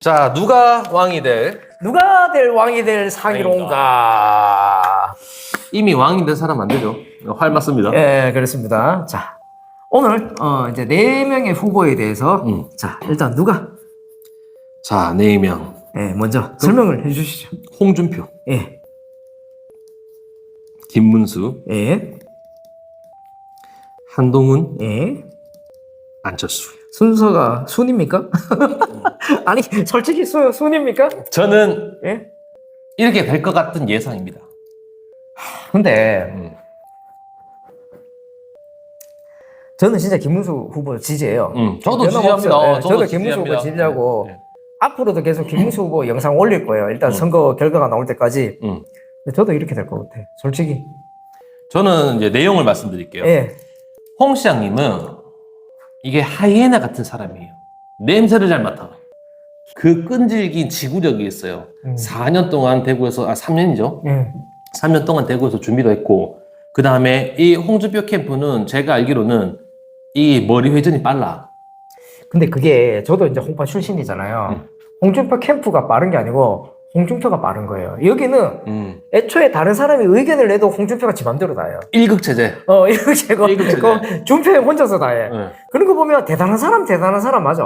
자, 누가 될 왕이 될 상이론가. 이미 왕이 된 사람 안 되죠. 활 맞습니다. 예, 그렇습니다. 자, 오늘 이제 4명의 후보에 대해서 자, 일단 누가 자, 4명. 예, 먼저 설명을 해 주시죠. 홍준표, 예. 김문수, 예. 한동훈, 예. 안철수. 순서가 순입니까? 아니, 솔직히 순입니까? 저는 예. 이렇게 될 것 같은 예상입니다. 근데 저는 진짜 김문수 후보 지지해요. 저도 변함없어요. 지지합니다. 예, 저도 김문수 후보 지지하고 네. 앞으로도 계속 김문수 후보 영상 올릴 거예요. 일단 선거 결과가 나올 때까지. 근데 저도 이렇게 될 것 같아. 솔직히. 저는 이제 내용을 말씀드릴게요. 예. 홍 시장님은 이게 하이에나 같은 사람이에요. 냄새를 잘 맡아. 그 끈질긴 지구력이 있어요. 4년 동안 대구에서, 3년이죠? 예. 3년 동안 대구에서 준비도 했고, 그 다음에 이 홍준표 캠프는 제가 알기로는 이 머리 회전이 빨라. 근데 그게 저도 이제 홍파 출신이잖아요. 홍준표 캠프가 빠른 게 아니고 홍준표가 빠른 거예요. 여기는 애초에 다른 사람이 의견을 내도 홍준표가 지 맘대로 다 해요. 일극체제. 이거 제거. 준표 형 혼자서 다 해. 네. 그런 거 보면 대단한 사람 맞아.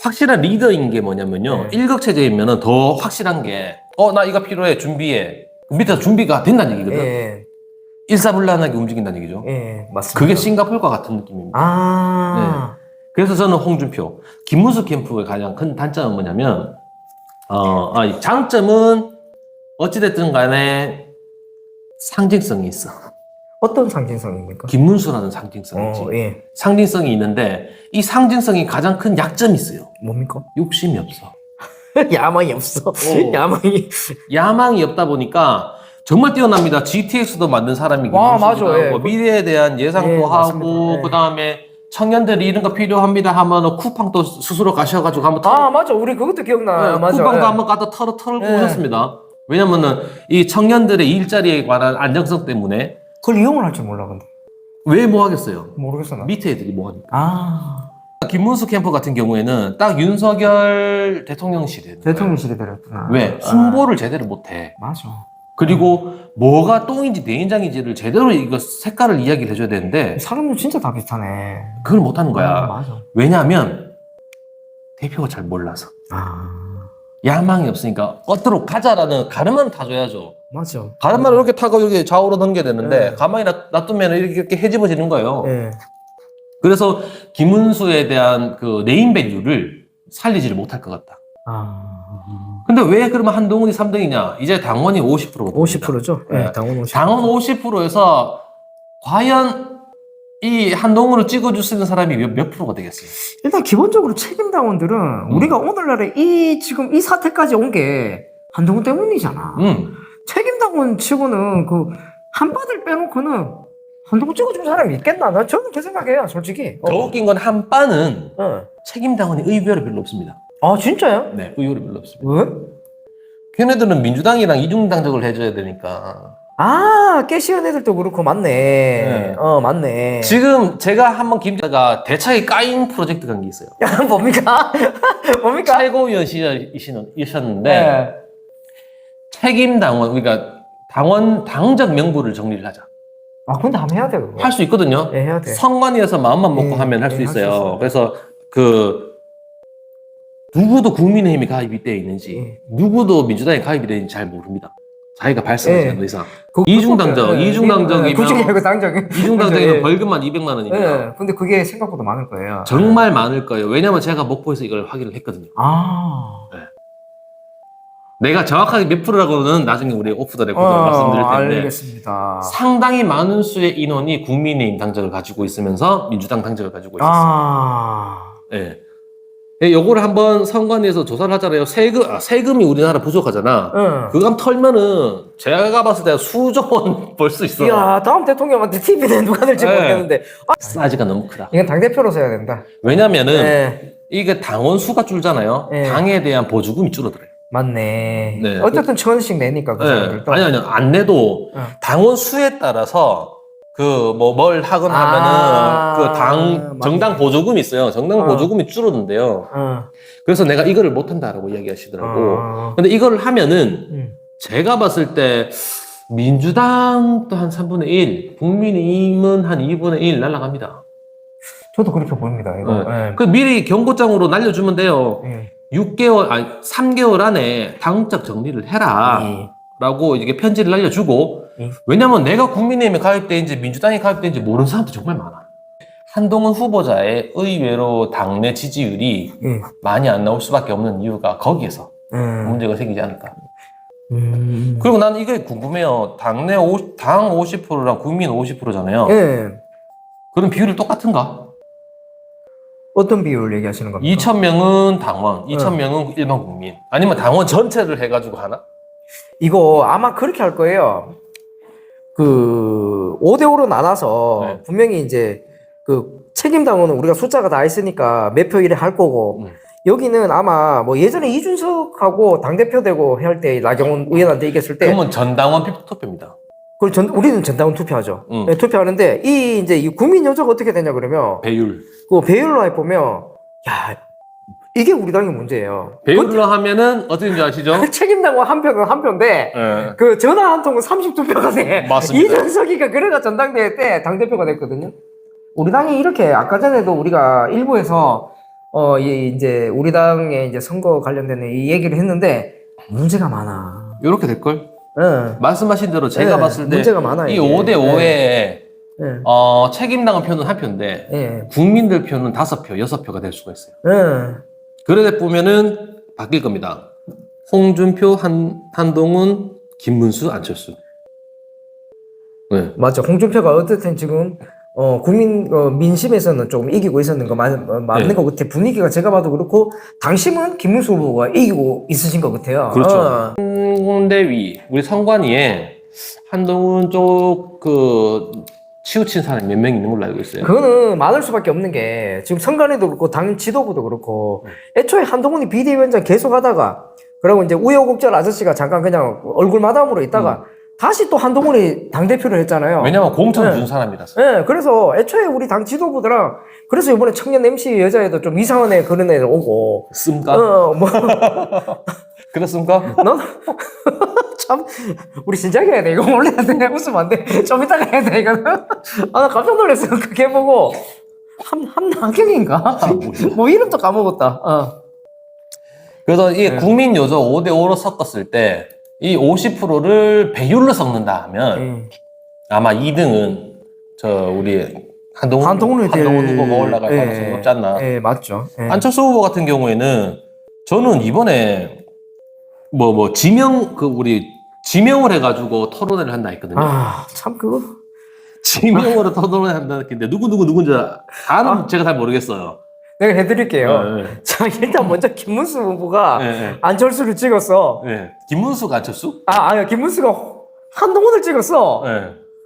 확실한 리더인 게 뭐냐면요. 일극체제이면은 더 확실한 게, 나 이거 필요해, 준비해. 밑에서 준비가 된다는 얘기거든. 예. 일사불란하게 움직인다는 얘기죠. 예, 맞습니다. 그게 싱가포르과 같은 느낌입니다. 네. 그래서 저는 홍준표. 김문수 캠프의 가장 큰 단점은 뭐냐면, 장점은 어찌됐든 간에 상징성이 있어. 어떤 상징성입니까? 김문수라는 상징성이 있지. 예. 상징성이 있는데 이 상징성이 가장 큰 약점이 있어요. 뭡니까? 욕심이 없어. 야망이 없어. 야망이 없다 보니까 정말 뛰어납니다. GTX도 만든 사람이 와, 김문수기도 맞아. 예. 하고, 미래에 대한 예상도 예, 하고, 맞습니다. 예. 그 다음에 청년들이 이런 거 필요합니다 하면 쿠팡도 스스로 가셔가지고 한번 맞아. 우리 그것도 기억나. 맞아. 쿠팡도 예. 한번 가다 털고 예. 오셨습니다. 왜냐면은 이 청년들의 일자리에 관한 안정성 때문에. 그걸 이용을 할 줄 몰라, 근데. 왜 뭐 하겠어요? 모르겠어, 나. 밑에 애들이 뭐 하니까. 김문수 캠프 같은 경우에는 딱 윤석열 대통령실이에요. 대통령실이 되렸구나. 왜? 홍보를 제대로 못해. 맞아. 그리고 뭐가 똥인지 내인장인지를 제대로 이거 색깔을 이야기를 해줘야 되는데 사람들 진짜 다 비슷하네. 그걸 못하는 거야. 맞아. 왜냐하면 대표가 잘 몰라서. 야망이 없으니까 어디로 가자라는 가르마는 타줘야죠. 맞아. 가르마를 이렇게 타고 이렇게 좌우로 넘겨야 되는데 네. 가만히 놔두면 이렇게 헤집어지는 거예요. 예. 그래서 김문수에 대한 그 네임밸류를 살리지를 못할 것 같다. 근데 왜 그러면 한동훈이 3등이냐? 이제 당원이 50%거든요. 50%죠? 예, 당원 50%. 당원 50%에서 과연 이 한동훈을 찍어줄 수 있는 사람이 몇 프로가 되겠어요? 일단 기본적으로 책임 당원들은 우리가 오늘날에 지금 이 사태까지 온 게 한동훈 때문이잖아. 책임 당원 치고는 그 한바들 빼놓고는 한동훈 찍어준 사람이 있겠나? 저는 그 생각해요, 솔직히. 더 웃긴 건 한빠는 어. 책임 당원이 의외로 별로 없습니다. 진짜요? 네, 의외로 별로 없습니다. 왜? 걔네들은 민주당이랑 이중당적을 해줘야 되니까. 깨시연 애들도 그렇고, 맞네. 맞네. 지금 제가 한번 김자가 대차게 까인 프로젝트 간 게 있어요. 뭡니까? 뭡니까? 최고위원이셨는데 네. 책임 당원, 그러니까 당적 명부를 정리를 하자. 근데 한번 해야 돼, 그거. 할 수 있거든요. 예, 해야 돼. 선관위에서 마음만 먹고 하면 할 수 있어요. 그래서 누구도 국민의힘이 가입이 되어 있는지, 누구도 민주당이 가입이 되어 있는지 잘 모릅니다. 자기가 발생하지 않는 이상. 이중당적이면 당적이. 벌금만 200만 원입니다. 근데 그게 생각보다 많을 거예요. 정말 많을 거예요. 왜냐면 제가 목포에서 이걸 확인을 했거든요. 내가 정확하게 몇 프로라고는 나중에 우리 오프 더 레코드로 말씀드릴 텐데, 알겠습니다. 상당히 많은 수의 인원이 국민의힘 당적을 가지고 있으면서 민주당 당적을 가지고 있었어요. 예. 요거를 한번 선관위에서 조사를 하잖아요. 세금이 우리나라 부족하잖아. 그거 한번 털면은 제가 봤을 때 수조 원 벌 수 있어. 이야, 다음 대통령한테 TV는 누가 될지 모르겠는데. 사이즈가 너무 크다. 이건 당대표로서 해야 된다. 왜냐면은 이게 당원 수가 줄잖아요. 네. 당에 대한 보조금이 줄어들어요. 맞네. 네. 어쨌든 1,000원씩 내니까 그 사람들도. 아니 안 내도 당원 수에 따라서 뭘 하건 하면은 정당 보조금이 있어요. 정당 보조금이 줄었는데요. 그래서 내가 이거를 못한다라고 이야기하시더라고. 근데 이거를 하면은 제가 봤을 때 민주당도 한 3분의 1, 국민의힘은 한 2분의 1 날아갑니다. 저도 그렇게 보입니다, 이거. 네. 그 미리 경고장으로 날려주면 돼요. 3개월 안에 당적 정리를 해라. 라고 이게 편지를 날려주고, 왜냐면 내가 국민의힘에 가입된지 민주당에 가입된지 모르는 사람도 정말 많아. 한동훈 후보자의 의외로 당내 지지율이 많이 안 나올 수밖에 없는 이유가 거기에서 문제가 생기지 않을까. 그리고 나는 이게 궁금해요. 당 50%랑 국민 50%잖아요. 그럼 비율이 똑같은가? 어떤 비율 얘기하시는 겁니까? 2,000명은 당원, 2,000명은 일반 국민. 아니면 당원 전체를 해가지고 하나? 이거 아마 그렇게 할 거예요. 5대5로 나눠서 분명히 이제 책임당원은 우리가 숫자가 다 있으니까 몇 표 이래 할 거고 여기는 아마 뭐 예전에 이준석하고 당대표 되고 할 때 나경원 의원한테 이겼을 때 그러면 전당원 투표입니다. 우리는 전당원 투표하죠. 네, 투표하는데 이 국민 여자가 어떻게 되냐 그러면 배율. 배율로 해보면 야 이게 우리 당의 문제예요. 배율로 하면은 어떻게 줄 아시죠? 책임당원 한 표는 한 표인데 전화 한 통은 32표가 돼. 맞습니다. 이준석이가 그래가 전당대회 때 당대표가 됐거든요. 우리 당이 이렇게 아까 전에도 우리가 일부에서 이제 우리 당의 이제 선거 관련된 이 얘기를 했는데 문제가 많아. 이렇게 될걸? 말씀하신 대로 제가 봤을 때 문제가 많아, 이 5대5에 책임당원 표는 한 표인데 국민들 표는 5표, 6표가 될 수가 있어요. 그러다 보면은 바뀔 겁니다. 홍준표, 한동훈, 김문수, 안철수. 맞죠. 홍준표가 어쨌든 지금 민심에서는 조금 이기고 있었는 거 맞는 것 같아. 분위기가 제가 봐도 그렇고 당심은 김문수 후보가 이기고 있으신 것 같아요. 그렇죠. 홍대위 우리 선관위에 한동훈 쪽 치우친 사람이 몇 명 있는 걸로 알고 있어요. 그거는 많을 수밖에 없는 게 지금 선관위도 그렇고 당 지도부도 그렇고 애초에 한동훈이 비대위원장 계속 하다가 그리고 이제 우여곡절 아저씨가 잠깐 그냥 얼굴 마담으로 있다가 다시 또 한동훈이 당대표를 했잖아요. 왜냐면 공천 준 사람이라서. 그래서 애초에 우리 당 지도부들랑 그래서 이번에 청년 MC 여자애도 좀 이상한 애 그런 애들 오고. 씁니까? 그렇습니까? 넌 참 우리 진작에 해야 돼. 이거 원래 해야 돼. 웃으면 안 돼. 좀 이따가 해야 돼. 이거는. 나 깜짝 놀랐어. 그게 보고 함나경인가? 뭐 이름도 까먹었다. 그래서 이게 국민 요소 5대5로 섞었을 때 이 50%를 배율로 섞는다 하면 아마 2등은 우리 한동훈 후보가 올라갈 가능성이 높지 않나. 맞죠. 안철수 후보 같은 경우에는 저는 이번에 우리 지명을 해가지고 토론회를 한다 했거든요. 참 그거. 지명으로 토론회 한다 했는데 누군지 다는 제가 잘 모르겠어요. 내가 해드릴게요. 자, 일단 먼저 김문수 후보가 안철수를 찍었어. 김문수가 안철수? 아니요. 김문수가 한동훈을 찍었어.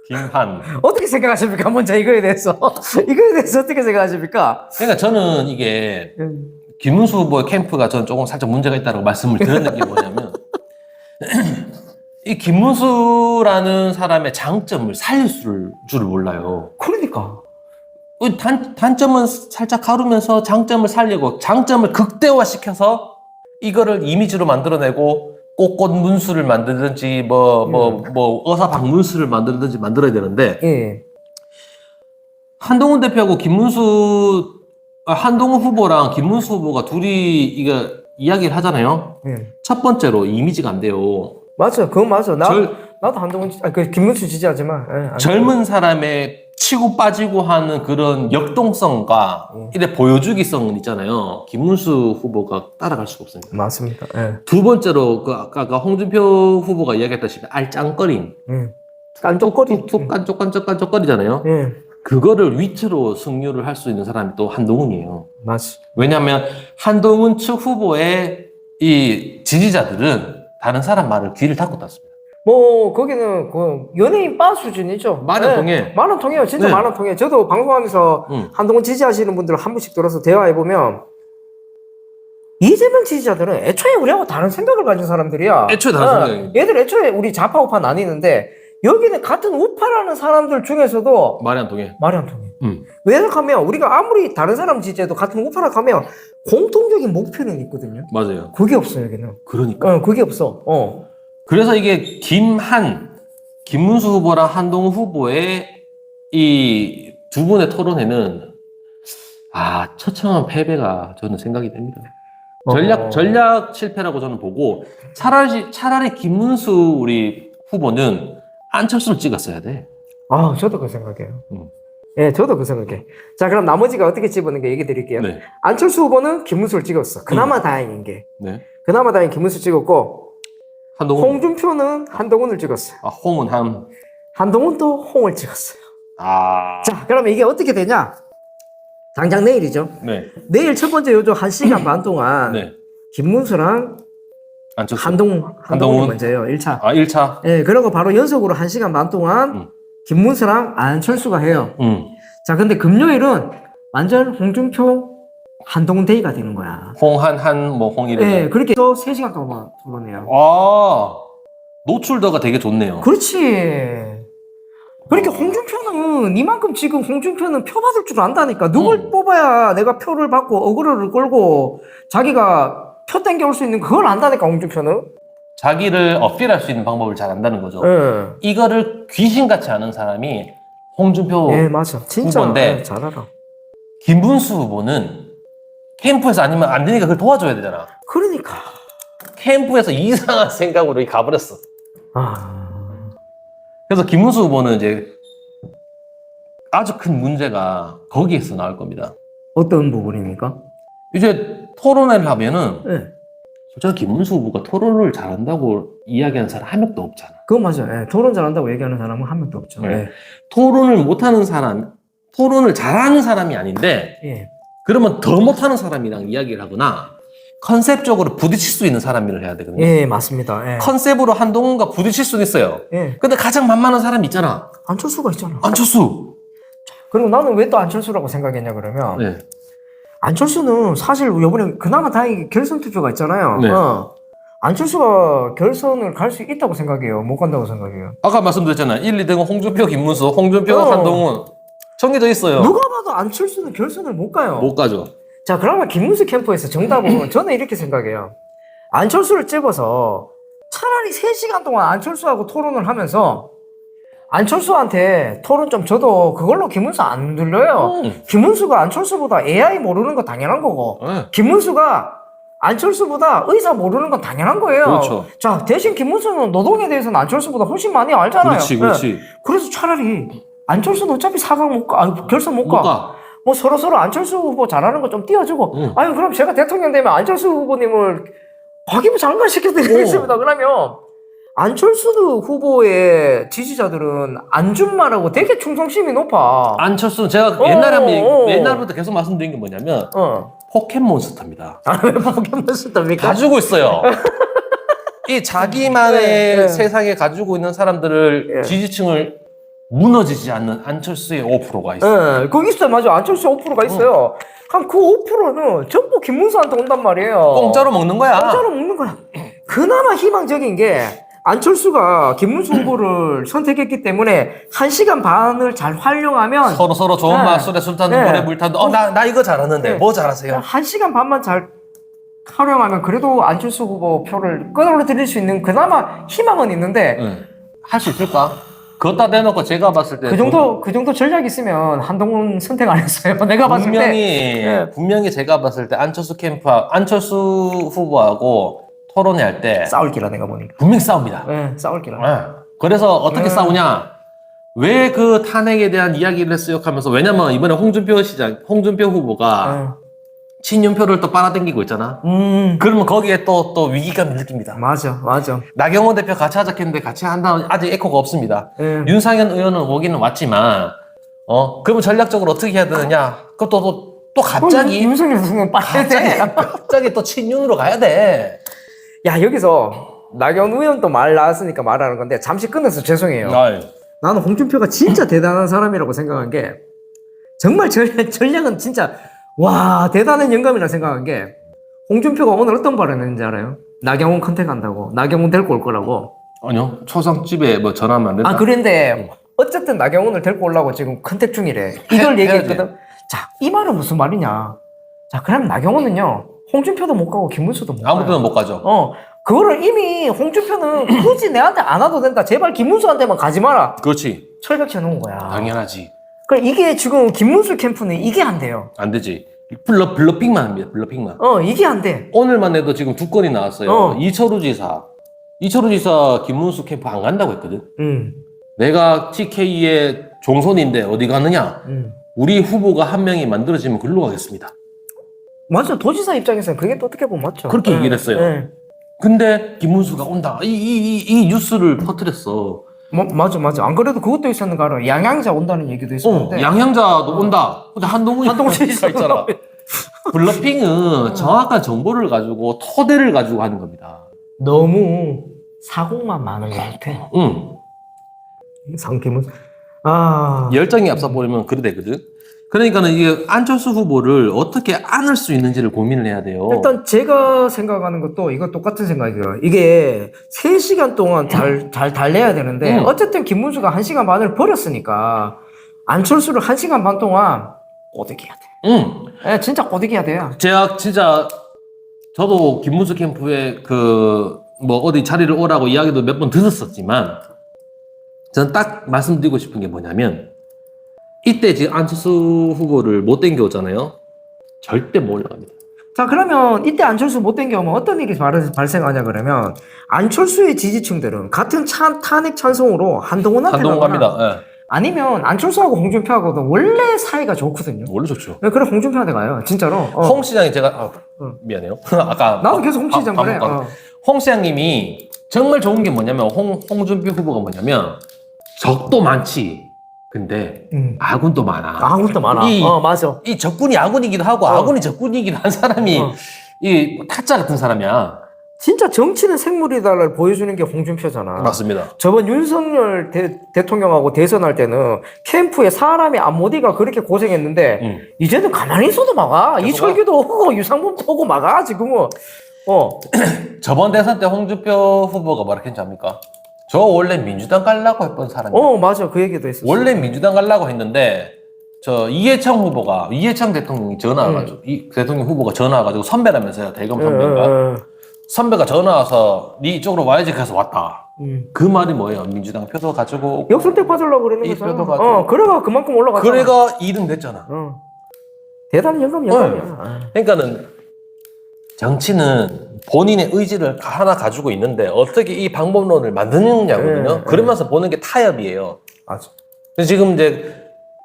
김한. 어떻게 생각하십니까? 먼저 이거에 대해서 어떻게 생각하십니까? 그러니까 저는 이게 김문수 후보의 캠프가 저는 조금 살짝 문제가 있다고 말씀을 드렸는 게 뭐냐면 이 김문수라는 사람의 장점을 살릴 줄을 몰라요. 그러니까. 단점은 살짝 가루면서 장점을 살리고 장점을 극대화시켜서 이거를 이미지로 만들어내고 꽃꽃 문수를 만들든지 의사 방문수를 만들든지 만들어야 되는데 한동훈 대표하고 한동훈 후보랑 김문수 후보가 둘이 이거 이야기를 하잖아요. 첫 번째로 이미지가 안 돼요. 맞아, 그건 맞아. 나도 한동훈 김문수 지지하지만 젊은 사람의 치고 빠지고 하는 그런 역동성과 이래 보여주기성은 있잖아요. 김문수 후보가 따라갈 수가 없습니다. 맞습니다. 두 번째로 아까 홍준표 후보가 이야기했다시피 알짱거림. 깐족거리. 툭툭 깐족깐족깐족거리잖아요. 그거를 위트로 승률을 할 수 있는 사람이 또 한동훈이에요. 맞지. 왜냐하면 한동훈 측 후보의 이 지지자들은 다른 사람 말을 귀를 닫고 닫습니다. 거기는 연예인 바 수준이죠. 말은 통해. 말은 통해요. 진짜 말은 통해. 저도 방송하면서 한동훈 지지하시는 분들 한 분씩 들어서 대화해보면 이재명 지지자들은 애초에 우리하고 다른 생각을 가진 사람들이야. 애초에 다른 생각이. 얘들 애초에 우리 좌파 우파 나뉘는데 여기는 같은 우파라는 사람들 중에서도 말이 안 통해. 말이 안 통해. 왜 그러면 우리가 아무리 다른 사람 지지해도 같은 우파라고 하면 공통적인 목표는 있거든요. 맞아요. 그게 없어 여기는. 그러니까. 그게 없어. 그래서 이게 김문수 후보랑 한동훈 후보의 이 두 분의 토론회는 처참한 패배가 저는 생각이 됩니다. 전략 실패라고 저는 보고 차라리 김문수 우리 후보는 안철수를 찍었어야 돼. 저도 그 생각해요. 예, 저도 그 생각해. 자, 그럼 나머지가 어떻게 집었는가 얘기 드릴게요. 네. 안철수 후보는 김문수를 찍었어. 그나마 다행인 게. 네. 그나마 다행 김문수 찍었고, 한동훈. 홍준표는 한동훈을 찍었어요. 홍은 한동훈도 홍을 찍었어요. 자, 그러면 이게 어떻게 되냐? 당장 내일이죠. 네. 내일 첫 번째 요조 1시간 반 동안 네. 김문수랑 안철수. 한동훈이 먼저예요. 1차. 1차. 예, 그리고 바로 연속으로 1시간 반 동안 김문수랑 안철수가 해요. 자, 근데 금요일은 완전 홍준표, 한동훈 데이가 되는 거야. 홍이래. 예, 그렇게 해서 3시간 동안 토론해요. 노출도가 되게 좋네요. 그렇지. 그렇게 홍준표는 이만큼 지금 홍준표는 표 받을 줄 안다니까. 누굴 뽑아야 내가 표를 받고 어그로를 끌고 자기가 표 땡겨올 수 있는 그걸 안다니까, 홍준표는. 자기를 어필할 수 있는 방법을 잘 안다는 거죠. 예. 이거를 귀신같이 아는 사람이 홍준표 예, 맞아. 진짜 후보인데 잘 알아. 김문수 후보는 캠프에서 아니면 안 되니까 그걸 도와줘야 되잖아. 그러니까. 캠프에서 이상한 생각으로 가버렸어. 그래서 김문수 후보는 이제 아주 큰 문제가 거기에서 나올 겁니다. 어떤 부분입니까? 이제 토론회를 하면은 예. 솔직히 김문수 후보가 토론을 잘한다고 이야기하는 사람 한 명도 없잖아. 그건 맞아. 예. 토론 잘한다고 얘기하는 사람은 한 명도 없죠. 네. 토론을 못하는 사람, 토론을 잘하는 사람이 아닌데 예. 그러면 더 못하는 사람이랑 이야기를 하거나 컨셉적으로 부딪힐 수 있는 사람을 해야 되거든요. 예, 맞습니다. 예. 컨셉으로 한동훈과 부딪힐 수는 있어요. 예. 근데 가장 만만한 사람이 있잖아. 안철수가 있잖아. 안철수. 그리고 나는 왜 또 안철수라고 생각했냐 그러면 네. 안철수는 사실 이번에 그나마 다행히 결선 투표가 있잖아요. 네. 안철수가 결선을 갈 수 있다고 생각해요. 못 간다고 생각해요. 아까 말씀드렸잖아요. 1, 2등은 홍준표, 김문수, 홍준표, 한동훈 정해져 있어요. 누가 봐도 안철수는 결선을 못 가요. 못 가죠. 자, 그러면 김문수 캠프에서 정답은 저는 이렇게 생각해요. 안철수를 찍어서 차라리 3시간 동안 안철수하고 토론을 하면서 안철수한테 토론 좀 줘도 그걸로 김문수 안 들려요. 김문수가 안철수보다 AI 모르는 거 당연한 거고 김문수가 안철수보다 의사 모르는 건 당연한 거예요. 그렇죠. 자, 대신 김문수는 노동에 대해서는 안철수보다 훨씬 많이 알잖아요. 그렇지. 그래서 차라리 안철수는 어차피 4강 못 가, 결선 못 가. 뭐 서로 안철수 후보 잘하는 거 좀 띄워주고 아니 그럼 제가 대통령 되면 안철수 후보님을 과기부 장관 시켜드리겠습니다. 그러면 안철수 후보의 지지자들은 안준마라고 되게 충성심이 높아. 안철수는 제가 옛날부터 계속 말씀드린 게 뭐냐면 포켓몬스터입니다. 왜 포켓몬스터입니까? 가지고 있어요. 이 자기만의 세상에 가지고 있는 사람들을 지지층을 무너지지 않는 안철수의 5%가 있어요. 거기 있어요. 맞아. 안철수 5%가 있어요. 한 그 5%는 전부 김문수한테 온단 말이에요. 공짜로 먹는 거야. 공짜로 먹는 거야. 그나마 희망적인 게 안철수가 김문수 후보를 선택했기 때문에 1시간 반을 잘 활용하면 서로 좋은 맛술에 술 타는 물에 물 타는 나 이거 잘하는데 뭐 잘하세요? 1시간 반만 잘 활용하면 그래도 안철수 후보 표를 끌어들일 수 있는 그나마 희망은 있는데 할 수 있을까? 그것다 대놓고 제가 봤을 때 그 정도 전략 있으면 한동훈 선택 안 했어요. 내가 봤을 때 분명히 제가 봤을 때 안철수 후보하고 토론회 할 때 싸울 기라 내가 보니까 분명히 싸웁니다. 싸울 기라. 그래서 어떻게 싸우냐? 왜 그 탄핵에 대한 이야기를 했어요? 하면서 왜냐면 이번에 홍준표 후보가 친윤표를 또 빨아당기고 있잖아. 그러면 거기에 또 위기감을 느낍니다. 맞아. 나경원 대표 같이 하자 했는데 같이 한다면 아직 에코가 없습니다. 윤상현 의원은 오기는 왔지만, 그러면 전략적으로 어떻게 해야 되느냐? 그것도 또 갑자기. 윤석열 선생님 빠야 돼. 갑자기 또 친윤으로 가야 돼. 야, 여기서 나경원 의원도 말 나왔으니까 말하는 건데, 잠시 끊어서 죄송해요. 나는 홍준표가 진짜 대단한 사람이라고 생각한 게, 정말 전략은 진짜, 와, 대단한 영감이라 생각한 게, 홍준표가 오늘 어떤 발언을 했는지 알아요? 나경원 컨택한다고. 나경원 데리고 올 거라고. 아니요. 초상집에 뭐 전화하면 안 된다. 아, 그런데 어쨌든 나경원을 데리고 오려고 지금 컨택 중이래. 이걸 얘기했거든. 자, 이 말은 무슨 말이냐. 자, 그럼 나경원은요, 홍준표도 못 가고 김문수도 못 가요. 아무 데나 못 가죠. 그거를 이미 홍준표는 굳이 내한테 안 와도 된다. 제발 김문수한테만 가지 마라. 그렇지. 철벽해 놓은 거야. 당연하지. 그럼 이게 지금 김문수 캠프는 이게 안 돼요. 안 되지. 블러핑만 합니다. 블러핑만. 이게 안 돼. 오늘만 해도 지금 두 건이 나왔어요. 이철우 지사, 김문수 캠프 안 간다고 했거든. 내가 TK의 종손인데 어디 가느냐? 우리 후보가 한 명이 만들어지면 글로 가겠습니다. 맞아. 도지사 입장에서는 그게 또 어떻게 보면 맞죠. 그렇게 얘기를 했어요. 근데 김문수가 온다. 이 뉴스를 퍼뜨렸어. 맞아. 안 그래도 그것도 있었는 거 알아. 양양자 온다는 얘기도 있었는데. 양양자도 온다. 근데 한동훈 지사 있잖아. 블러핑은 정확한 정보를 가지고 토대를 가지고 하는 겁니다. 너무 사고만 많은 것 같아. 상김은 열정이 앞서 보이면 그래 되거든. 그러니까는 이게 안철수 후보를 어떻게 안을 수 있는지를 고민을 해야 돼요. 일단 제가 생각하는 것도 이거 똑같은 생각이에요. 이게 3시간 동안 잘 달래야 되는데 어쨌든 김문수가 1시간 반을 버렸으니까 안철수를 1시간 반 동안 꼬드기 해야 돼. 진짜 꼬드기 해야 돼요. 제가 진짜 저도 김문수 캠프에 뭐 어디 자리를 오라고 이야기도 몇 번 들었었지만 저는 딱 말씀드리고 싶은 게 뭐냐면 이때 지금 안철수 후보를 못 땡겨오잖아요. 절대 못 올라갑니다. 자, 그러면 이때 안철수 못 땡겨오면 어떤 일이 발생하냐 그러면 안철수의 지지층들은 같은 탄핵 찬성으로 한동훈한테 갑니다. 네. 아니면 안철수하고 홍준표하고도 원래 사이가 좋거든요. 원래 좋죠. 네, 그래 홍준표한테 가요. 진짜로. 홍 시장이 제가 미안해요. 아까 나도 계속 홍 시장 그래. 홍 시장님이 정말 좋은 게 뭐냐면 홍준표 후보가 뭐냐면 적도 많지. 근데 아군도 많아. 아군도 많아. 맞아. 이 적군이 아군이기도 하고 아군이 적군이기도 한 사람이 이 타짜 같은 사람이야. 진짜 정치는 생물이다를 보여주는 게 홍준표잖아. 맞습니다. 저번 윤석열 대통령하고 대선할 때는 캠프에 사람이 안모디가 그렇게 고생했는데 이제는 가만히 있어도 막아. 이철규도 오고 유상범도 오고 막아 지금은. 저번 대선 때 홍준표 후보가 뭐라 했는지 압니까? 저 원래 민주당 갈라고 했던 사람이에요. 맞아. 그 얘기도 했었어. 원래 민주당 갈라고 했는데 저 이해창 대통령이 전화와가지고 이 대통령 후보가 전화와가지고 선배라면서요. 대검 선배가. 선배가 전화 와서 네 이쪽으로 와야지 그래서 왔다. 그 말이 뭐예요? 민주당 표도 가지고 역선택 받으려고 그러는 이 거잖아. 표도 가지고 그래가 그만큼 올라갔잖아. 그래가 2등 됐잖아. 대단한 영감이야. 그러니까는 정치는 본인의 의지를 하나 가지고 있는데 어떻게 이 방법론을 만드느냐거든요. 그러면서 보는 게 타협이에요. 맞아. 근데 지금 이제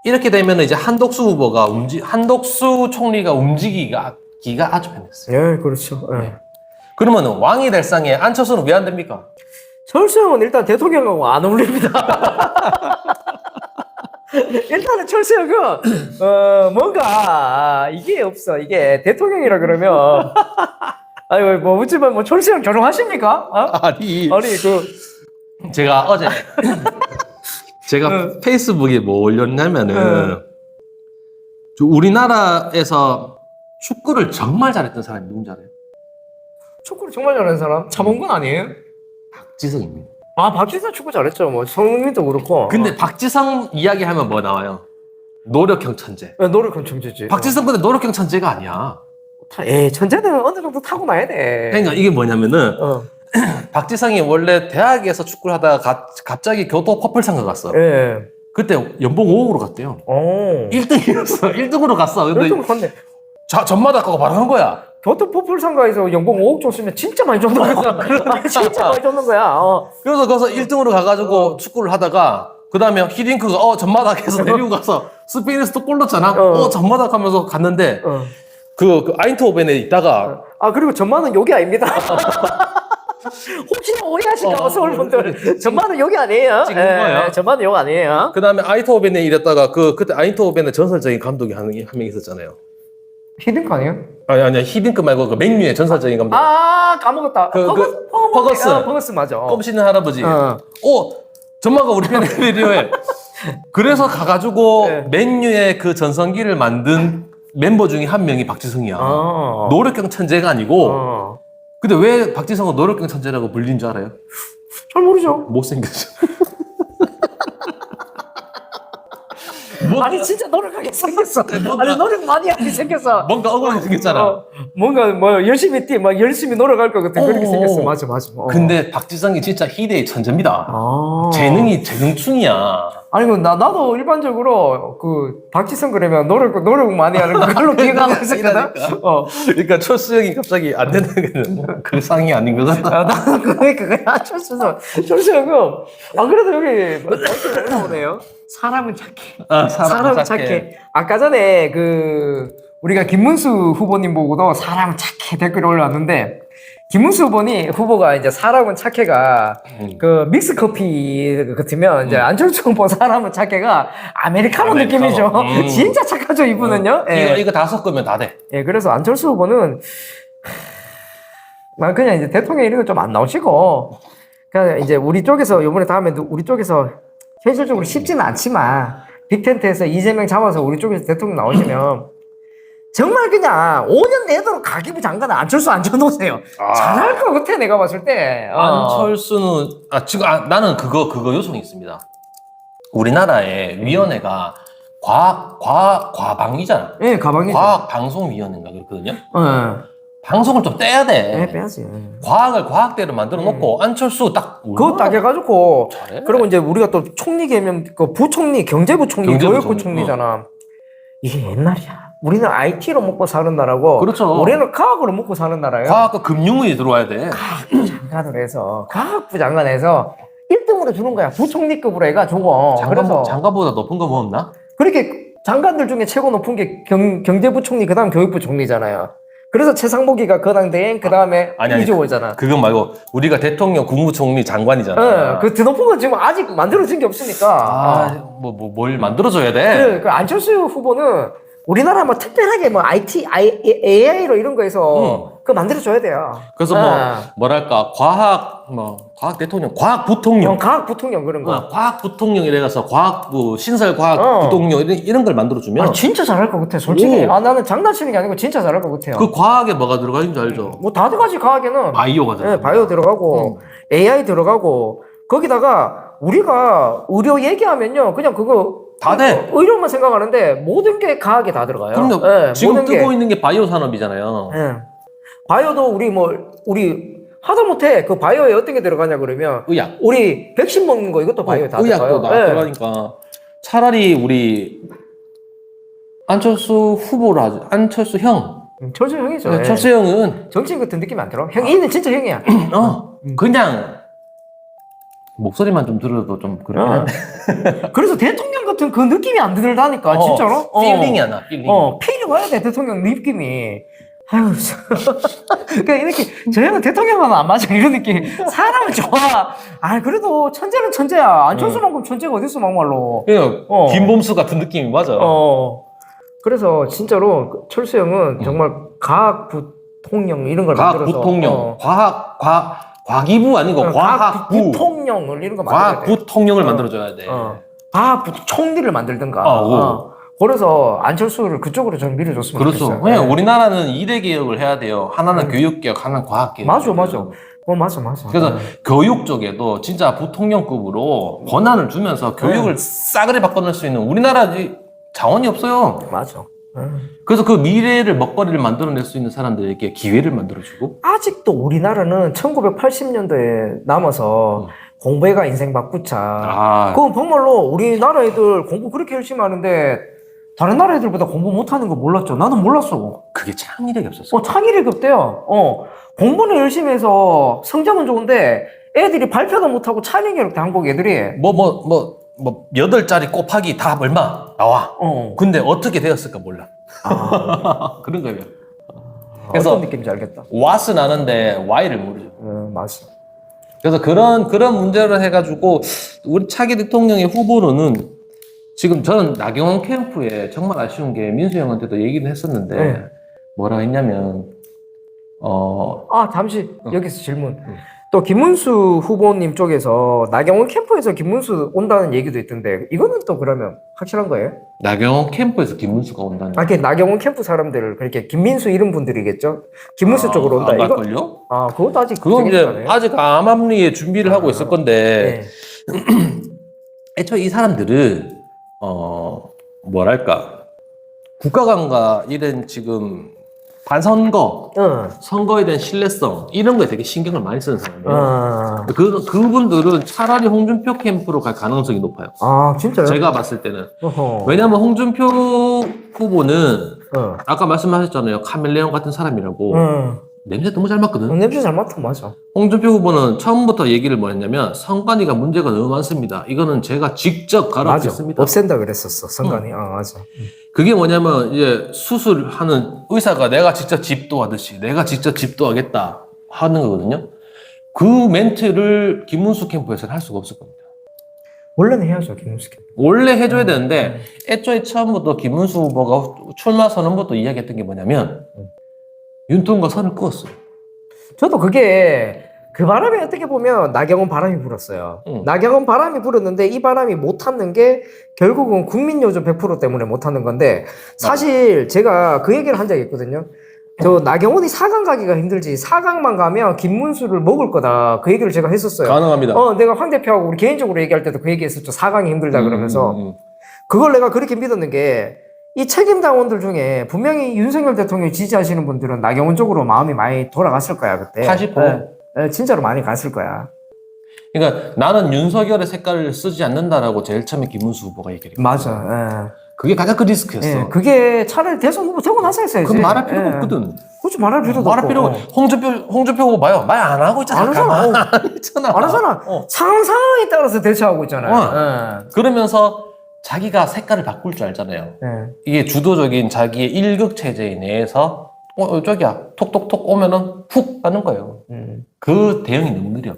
이렇게 되면 이제 한독수 총리가 움직이기가 아주 편했어요. 예, 그렇죠. 그러면 왕이 될 상에 안철수는 왜 안 됩니까? 철수 형은 일단 대통령하고 안 어울립니다. 일단은 철수 형은 뭔가 이게 없어. 이게 대통령이라 그러면 아이고 뭐 어찌면 뭐 철수 형 결혼하십니까? 아니 그 제가 어제 제가 페이스북에 뭐 올렸냐면은 우리나라에서 축구를 정말 잘했던 사람이 누군지 알아요? 축구를 정말 잘하는 사람? 차범근 아니에요? 박지성입니다. 박지성 축구 잘했죠. 뭐 손흥민도 그렇고. 근데 박지성 이야기하면 뭐 나와요? 노력형 천재. 노력형 천재지. 박지성 근데 노력형 천재가 아니야. 천재는 어느 정도 타고나야 돼. 그러니까 이게 뭐냐면은 박지성이 원래 대학에서 축구를 하다가 갑자기 교토 퍼플상가 갔어. 그때 연봉 5억으로 갔대요. 1등이었어. 1등으로 갔어. 근데 1등 갔네. 전마다 그거 말하는 거야. 교토 퍼플상가에서 연봉 5억 줬으면 진짜 많이 줬는 거야. 진짜 많이 줬는 거야. 그래서 거기서 1등으로 가가지고 축구를 하다가 그 다음에 히딩크가 전마닥에서 내리고 가서 스페인에서 또 골 넣었잖아. 전마닥 하면서 갔는데 그 아인트호벤에 있다가 그리고 전마는 여기 아닙니다. 혹시나 오해하실까봐 서울분들 전마는 여기 아니에요. 찍은 거예요. 전마는 여기 아니에요. 그 다음에 아인트호벤에 일했다가 그때 아인트호벤에 전설적인 감독이 한 명 있었잖아요. 히딩크 아니에요? 아니야 히딩크 말고 그 맥류의 전설적인 감독. 까먹었다. 퍼거스 맞아. 껌 씻는 할아버지. 전마가 우리 편에 필요해. 그래서 가가지고 맨유의 그 전성기를 만든 멤버 중에 한 명이 박지성이야. 노력형 천재가 아니고. 근데 왜 박지성은 노력형 천재라고 불린 줄 알아요? 잘 모르죠. 못생겼어. 아니 진짜 노력하게 생겼어. 아니 노력 많이 하게 생겼어. 뭔가 억울하게 생겼잖아. 뭔가 뭐 열심히 막 열심히 노력할 것 같은 그렇게 생겼어. 맞아. 근데 박지성이 진짜 희대의 천재입니다. 아. 재능이 재능충이야. 아니 나도 일반적으로 그 박지성 그러면 노력 많이 하는 걸로 기억하고 있었거든. 그러니까 철수 형이 갑자기 안 된다는 그 상이 아닌 것 같다. 나는 그거야 철수 형은 안 그래도 여기 올라오네요. 사람은 착해. 사람은 착해. 아까 전에 그 우리가 김문수 후보님 보고도 사람은 착해 댓글 올려왔는데 김문수 후보가 이제 사람은 착해가 그 믹스 커피 같으면 이제 안철수 후보 사람은 착해가 아메리카노 느낌이죠. 진짜 착하죠 이분은요. 이거 다 섞으면 다 돼. 예, 그래서 안철수 후보는 그냥 이제 대통령 이런 거 좀 안 나오시고 그냥 이제 우리 쪽에서 요번에 다음에 우리 쪽에서 현실적으로 쉽지는 않지만 빅텐트에서 이재명 잡아서 우리 쪽에서 대통령 나오시면 정말 그냥 5년 내도록 가기부 장관은 안철수 앉혀놓으세요. 잘할 것 같아 내가 봤을 때. 안철수는 지금 나는 그거 요청이 있습니다. 우리나라의 위원회가 과방위잖아. 예, 가방이죠. 과학방송위원회인가 그렇거든요. 예. 방송을 좀 떼야 돼. 네, 빼야지. 과학을 과학대로 만들어 놓고 안철수 딱 그거 딱 해가지고 잘해. 그리고 이제 우리가 또 총리 개념 그 부총리 경제부총리 교육부 총리잖아. 이게 옛날이야. 우리는 IT로 먹고 사는 나라고 그렇죠. 우리는 과학으로 먹고 사는 나라예요. 과학과 금융이 들어와야 돼. 과학부 장관에서 1등으로 주는 거야. 부총리급으로 해가지고. 그래서 장관보다 높은 거 뭐 없나? 그렇게 장관들 중에 최고 높은 게 경제부총리 그다음 교육부 총리잖아요. 그래서 최상목이가 거당대행 그다음에 이주호잖아. 그건 말고 우리가 대통령, 국무총리, 장관이잖아. 그 더 높은 건 지금 아직 만들어진 게 없으니까. 뭘 만들어줘야 돼. 그래, 그 안철수 후보는 우리나라 뭐 특별하게 뭐 AI로 이런 거에서 그거 만들어줘야 돼요. 그래서 뭐랄까 과학 대통령, 과학 부통령, 과학 부통령 그런 거. 과학 부통령 이래가서 과학부 신설 과학 부통령 이런 걸 만들어주면 진짜 잘할 것 같아 솔직히. 나는 장난치는 게 아니고 진짜 잘할 것 같아요. 그 과학에 뭐가 들어가 있는 줄 알죠? 뭐 다 들어가지 과학에는. 바이오가 들어가. 네, 바이오 들어가고 AI 들어가고 거기다가 우리가 의료 얘기하면요 그냥 그거 다 돼. 의료만 생각하는데 모든 게 과학에 다 들어가요. 그럼요. 지금 뜨고 있는 게 바이오 산업이잖아요. 바이오도 우리 하다못해 그 바이오에 어떤 게 들어가냐 그러면 의약. 우리 백신 먹는 거 이것도 바이오에 다 들어가요. 의약도 다 들어가니까 차라리 우리 안철수 후보를 하죠. 안철수 형. 철수 형이죠. 철수 형은 정치인 같은 느낌이 안 들어. 형이는 진짜 형이야. 그냥 목소리만 좀 들어도 좀 그렇긴 한데. 그래서 대통령 같은 그 느낌이 안 들다니까 진짜로. 필링이야 나 필링. 필이 와야 돼 대통령 느낌이. 아유, 그러니까 이렇게 저 형은 대통령은 안 맞아 이런 느낌. 사람은 좋아. 그래도 천재는 천재야. 안철수만큼 천재가 어딨어 막말로. 김범수 같은 느낌이 맞아. 그래서 진짜로 철수 형은 정말 과학 부통령 이런 걸 만들어서. 과학 부통령, 과기부 아니고 과학 부통령을 이런 거 만들어야 돼. 과학 부통령을 만들어줘야 돼. 과학 부총리를 만들든가. 그래서 안철수를 그쪽으로 좀 밀어줬으면 좋겠어요. 그렇죠. 우리나라는 2대 개혁을 해야 돼요. 하나는 교육 개혁, 하나는 과학 개혁. 맞아. 맞아. 그래서 교육 쪽에도 진짜 부통령급으로 권한을 주면서 교육을 싸그리 바꿔낼 수 있는 우리나라 자원이 없어요. 맞아. 그래서 그 미래를 먹거리를 만들어낼 수 있는 사람들에게 기회를 만들어주고. 아직도 우리나라는 1980년도에 남아서 공부해가 인생 바꾸자. 그건 정말로 우리나라 애들 공부 그렇게 열심히 하는데 다른 나라 애들보다 공부 못하는 거 몰랐죠. 나는 몰랐어. 그게 창의력이 없었어. 창의력이 없대요. 공부는 열심히 해서 성적은 좋은데 애들이 발표도 못하고 창의력이 없대 한국 애들이. 8자리 곱하기 답 얼마 나와. 근데 어떻게 되었을까 몰라. 그런 거예요. 그래서 어떤 느낌인지 알겠다. what은 아는데 why를 모르죠. 맞아. 그래서 그런 문제를 해가지고 우리 차기 대통령의 후보로는 지금 저는 나경원 캠프에 정말 아쉬운 게 민수 형한테도 얘기는 했었는데 뭐라 했냐면 잠시 여기서 질문. 또 김문수 후보님 쪽에서 나경원 캠프에서 김문수 온다는 얘기도 있던데 이거는 또 그러면 확실한 거예요? 나경원 캠프에서 김문수가 온다는. 아, 이렇게 나경원 캠프 사람들을 그렇게 김민수 이런 분들이겠죠? 김문수 쪽으로 온다. 안 이거 갈걸요? 아, 그것도 아직 그건 이제 정해지지 않아요? 아직 암암리에 준비를 하고 있을 건데 네. 애초에 이 사람들은 뭐랄까 국가관과 이런 지금 반선거 선거에 대한 신뢰성 이런 거에 되게 신경을 많이 쓰는 사람이에요. 그분들은 차라리 홍준표 캠프로 갈 가능성이 높아요. 아, 진짜요? 제가 봤을 때는. 어허. 왜냐하면 홍준표 후보는 아까 말씀하셨잖아요. 카멜레온 같은 사람이라고. 냄새 너무 잘 맡거든. 냄새 잘 맡아, 맞아. 홍준표 후보는 처음부터 얘기를 뭐 했냐면 선관위가 문제가 너무 많습니다. 이거는 제가 직접 가르쳤습니다. 없앤다 그랬었어, 선관위. 아, 맞아. 그게 뭐냐면 이제 수술하는 의사가 내가 직접 집도하듯이 내가 직접 집도하겠다 하는 거거든요. 그 멘트를 김문수 캠프에서는 할 수가 없을 겁니다. 원래는 해야죠, 김문수 캠프. 원래 해줘야 되는데 애초에 처음부터 김문수 후보가 출마 선언부터 이야기했던 게 뭐냐면 윤통과 선을 그었어요. 저도 그게 그 바람이 어떻게 보면 나경원 바람이 불었어요. 나경원 바람이 불었는데 이 바람이 못 탔는 게 결국은 국민요즘 100% 때문에 못 탔는 건데 사실 제가 그 얘기를 한 적이 있거든요. 저 나경원이 4강 가기가 힘들지 4강만 가면 김문수를 먹을 거다. 그 얘기를 제가 했었어요. 가능합니다. 내가 황 대표하고 우리 개인적으로 얘기할 때도 그 얘기했었죠. 4강이 힘들다 그러면서 그걸 내가 그렇게 믿었는 게 이 책임당원들 중에 분명히 윤석열 대통령 지지하시는 분들은 나경원 쪽으로 마음이 많이 돌아갔을 거야 그때. 80%? 네, 진짜로 많이 갔을 거야. 그러니까 나는 윤석열의 색깔을 쓰지 않는다라고 제일 처음에 김문수 후보가 얘기를 했거든요. 맞아. 그게 가장 큰 리스크였어. 예, 그게 차라리 대선 후보 되고 나서 했어야지. 그건 말할 필요가 없거든. 그렇지, 말할 필요도 말할 없고. 필요가 홍준표 후보 봐요. 말 안 하고 있잖아. 안 하잖아. 안 했잖아. 안 하잖아. 상황에 따라서 대처하고 있잖아요. 그러면서 자기가 색깔을 바꿀 줄 알잖아요. 이게 주도적인 자기의 일극 체제 내에서 저기야 톡톡톡 오면은 훅 하는 거예요. 그 대응이 너무 느려.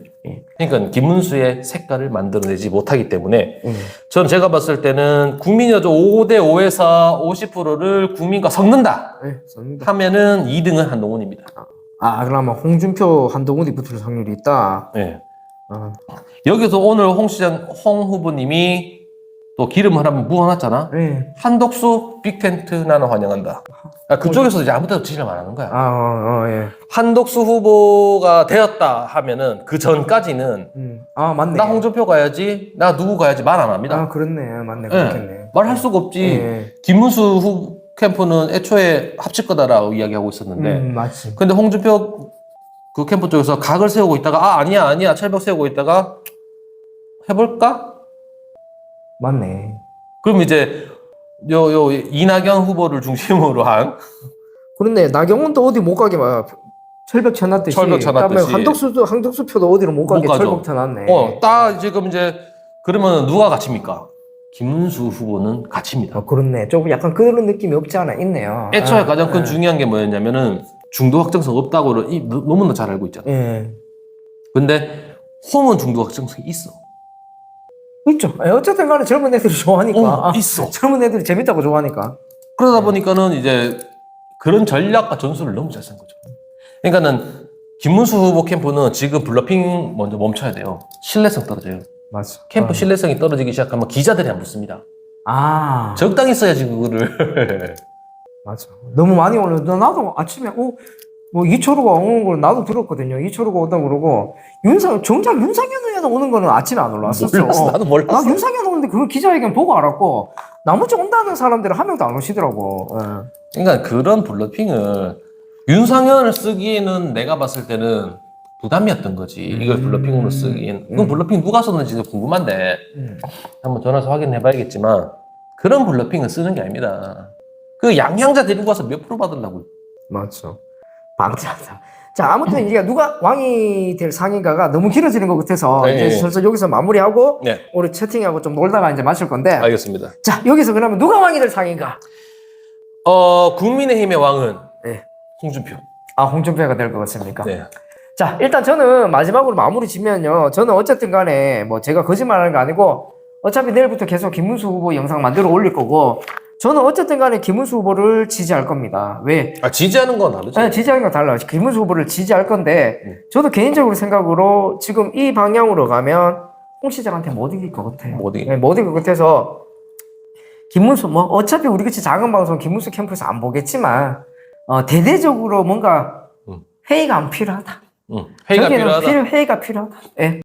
그러니까 김문수의 색깔을 만들어내지 못하기 때문에 전 제가 봤을 때는 국민여조 5대5에서 50%를 국민과 섞는다 하면은 2등은 한동훈입니다. 그러면 홍준표, 한동훈이 붙을 확률이 있다. 네. 여기서 오늘 홍 후보님이 또 기름을 한번 부어놨잖아. 한덕수 빅텐트 나는 환영한다. 그쪽에서도 이제 아무 데도 지지를 안 하는 거야. 예. 한덕수 후보가 되었다 하면은 그 전까지는 맞네. 나 홍준표 가야지, 나 누구 가야지 말 안 합니다. 그렇네. 맞네. 그렇겠네. 말할 수가 없지. 김문수 캠프는 애초에 합칠 거다라고 이야기하고 있었는데. 맞지. 근데 홍준표 그 캠프 쪽에서 각을 세우고 있다가 아니야 철벽 세우고 있다가 해볼까? 맞네. 그럼 이제 요 이낙연 후보를 중심으로 한 그런데 나경원도 어디 못 가게 막 철벽 쳐놨듯이. 그다음에 한덕수 표도 어디로 못 가게 철벽 쳐놨네. 딱 지금 이제 그러면 누가 갇힙니까? 김문수 후보는 갇힙니다. 그렇네. 조금 약간 그런 느낌이 없지 않아 있네요. 애초에 가장 큰 중요한 게 뭐였냐면은 중도 확정성 없다고 너무나 잘 알고 있잖아. 근데 홈은 중도 확정성이 있어. 있죠. 어쨌든 간에 젊은 애들이 좋아하니까. 있어. 젊은 애들이 재밌다고 좋아하니까. 그러다 보니까는 이제 그런 전략과 전술을 너무 잘 쓴 거죠. 그러니까는 김문수 후보 캠프는 지금 블러핑 먼저 멈춰야 돼요. 신뢰성 떨어져요. 맞아. 캠프 신뢰성이 떨어지기 시작하면 기자들이 안 붙습니다. 적당히 써야지 그거를. 맞아. 너무 많이 오는. 나도 아침에 뭐 이철우가 오는 걸 나도 들었거든요. 이철우가 온다고 그러고 정작 윤상현 의원 오는 거는 아침에 안 올라왔었어. 몰랐어. 나도 몰랐어. 나 윤상현 오는데 그걸 기자회견 보고 알았고 나머지 온다는 사람들은 한 명도 안 오시더라고. 그러니까 그런 블러핑을 윤상현을 쓰기에는 내가 봤을 때는 부담이었던 거지. 이걸 블러핑으로 쓰기엔. 그건 블러핑 누가 썼는지 궁금한데 한번 전화해서 확인해봐야겠지만 그런 블러핑을 쓰는 게 아닙니다. 그 양향자 데리고 가서 몇 프로 받으려고. 맞죠. 방치하자. 자, 아무튼 이게 누가 왕이 될 상인가가 너무 길어지는 것 같아서 이제 슬슬 여기서 마무리하고 우리 채팅하고 좀 놀다가 이제 마실 건데. 알겠습니다. 자, 여기서 그러면 누가 왕이 될 상인가? 국민의힘의 왕은 홍준표. 홍준표가 될 것 같습니까? 네. 자, 일단 저는 마지막으로 마무리 지면요. 저는 어쨌든 간에 뭐 제가 거짓말하는 거 아니고 어차피 내일부터 계속 김문수 후보 영상 만들어 올릴 거고 저는 어쨌든 간에 김문수 후보를 지지할 겁니다. 왜? 지지하는 건 다르죠. 네, 지지하는 건 달라요. 김문수 후보를 지지할 건데, 저도 개인적으로 생각으로 지금 이 방향으로 가면 홍 시장한테 못 이길 것 같아요. 못 이길 것 같아서, 김문수, 어차피 우리 같이 작은 방송 김문수 캠프에서 안 보겠지만, 대대적으로 뭔가 회의가 안 필요하다. 회의가 필요하다. 회의가 필요하다. 예.